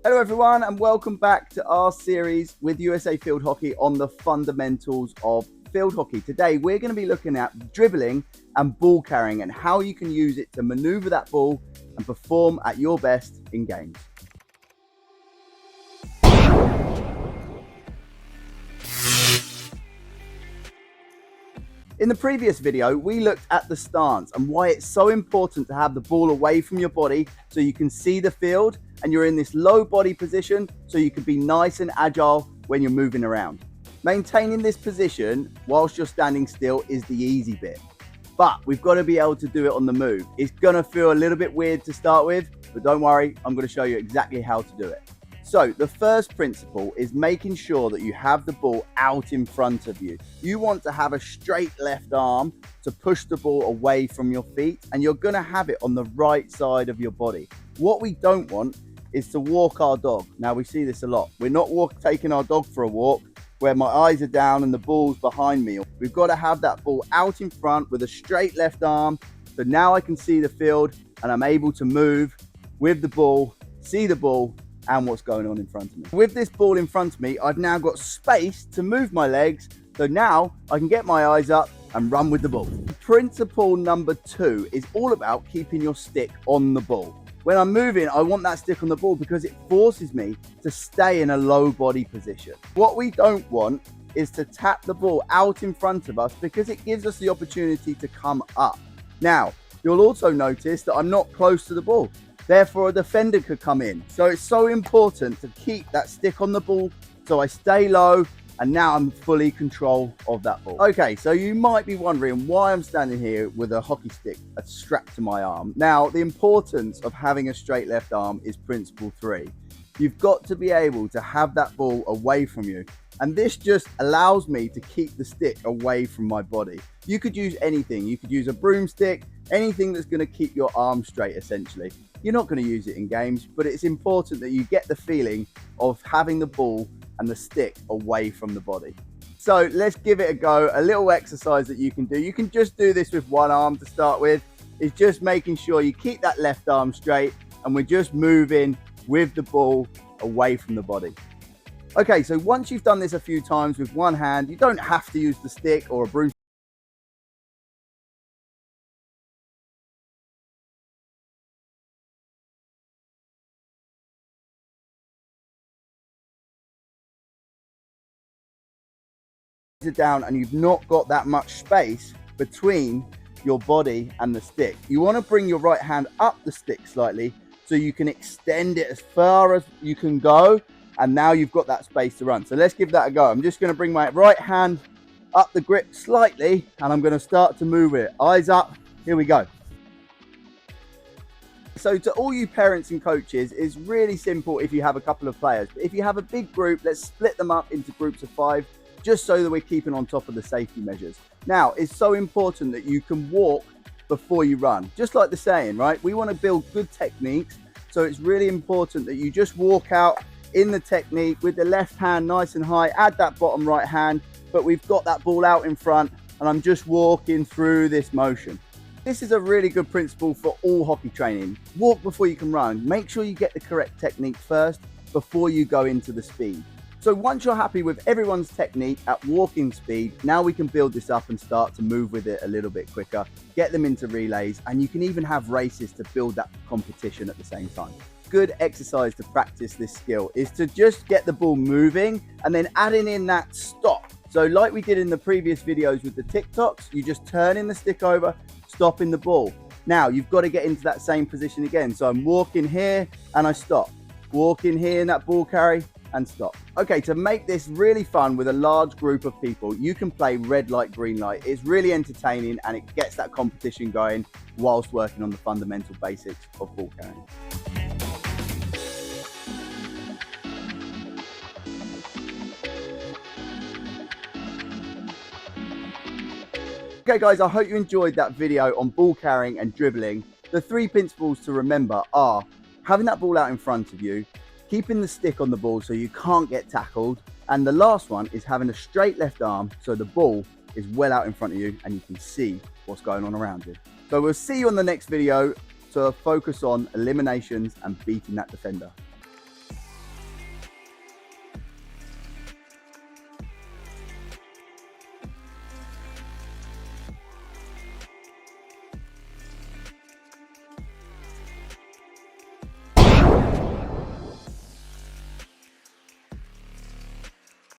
Hello everyone and welcome back to our series with USA Field Hockey on the fundamentals of field hockey. Today we're going to be looking at dribbling and ball carrying and how you can use it to maneuver that ball and perform at your best in games. In the previous video, we looked at the stance and why it's so important to have the ball away from your body so you can see the field and you're in this low body position so you can be nice and agile when you're moving around. Maintaining this position whilst you're standing still is the easy bit, but we've got to be able to do it on the move. It's going to feel a little bit weird to start with, but don't worry, I'm going to show you exactly how to do it. So the first principle is making sure that you have the ball out in front of you. You want to have a straight left arm to push the ball away from your feet, and you're going to have it on the right side of your body. What we don't want is to walk our dog. Now we see this a lot. We're not taking our dog for a walk where my eyes are down and the ball's behind me. We've got to have that ball out in front with a straight left arm. So now I can see the field and I'm able to move with the ball, see the ball, and what's going on in front of me. With this ball in front of me, I've now got space to move my legs, so now I can get my eyes up and run with the ball. Principle number 2 is all about keeping your stick on the ball. When I'm moving, I want that stick on the ball because it forces me to stay in a low body position. What we don't want is to tap the ball out in front of us because it gives us the opportunity to come up. Now, you'll also notice that I'm not close to the ball. Therefore, a defender could come in. So it's so important to keep that stick on the ball so I stay low and now I'm fully control of that ball. Okay, so you might be wondering why I'm standing here with a hockey stick strapped to my arm. Now, the importance of having a straight left arm is principle 3. You've got to be able to have that ball away from you. And this just allows me to keep the stick away from my body. You could use anything. You could use a broomstick, anything that's going to keep your arm straight, essentially. You're not going to use it in games, but it's important that you get the feeling of having the ball and the stick away from the body. So let's give it a go. A little exercise that you can do. You can just do this with one arm to start with. It's just making sure you keep that left arm straight and we're just moving with the ball away from the body. Okay, so once you've done this a few times with one hand, you don't have to use the stick or a broomstick. Down and you've not got that much space between your body and the stick. You want to bring your right hand up the stick slightly so you can extend it as far as you can go, and now you've got that space to run. So let's give that a go. I'm just going to bring my right hand up the grip slightly and I'm going to start to move it. Eyes up, here we go. So to all you parents and coaches, it's really simple if you have a couple of players, but if you have a big group, let's split them up into groups of 5 just so that we're keeping on top of the safety measures. Now, it's so important that you can walk before you run. Just like the saying, right? We want to build good techniques. So it's really important that you just walk out in the technique with the left hand nice and high, add that bottom right hand, but we've got that ball out in front and I'm just walking through this motion. This is a really good principle for all hockey training. Walk before you can run. Make sure you get the correct technique first before you go into the speed. So once you're happy with everyone's technique at walking speed, now we can build this up and start to move with it a little bit quicker, get them into relays, and you can even have races to build that competition at the same time. Good exercise to practice this skill is to just get the ball moving and then adding in that stop. So like we did in the previous videos with the TikToks, you just turn in the stick over, stopping the ball. Now you've got to get into that same position again. So I'm walking here and I stop. Walking here in that ball carry and stop. Okay, to make this really fun with a large group of people, you can play red light, green light. It's really entertaining and it gets that competition going whilst working on the fundamental basics of ball carrying. Okay guys, I hope you enjoyed that video on ball carrying and dribbling. The 3 principles to remember are having that ball out in front of you, keeping the stick on the ball so you can't get tackled, and the last one is having a straight left arm so the ball is well out in front of you and you can see what's going on around you. So we'll see you on the next video to focus on eliminations and beating that defender.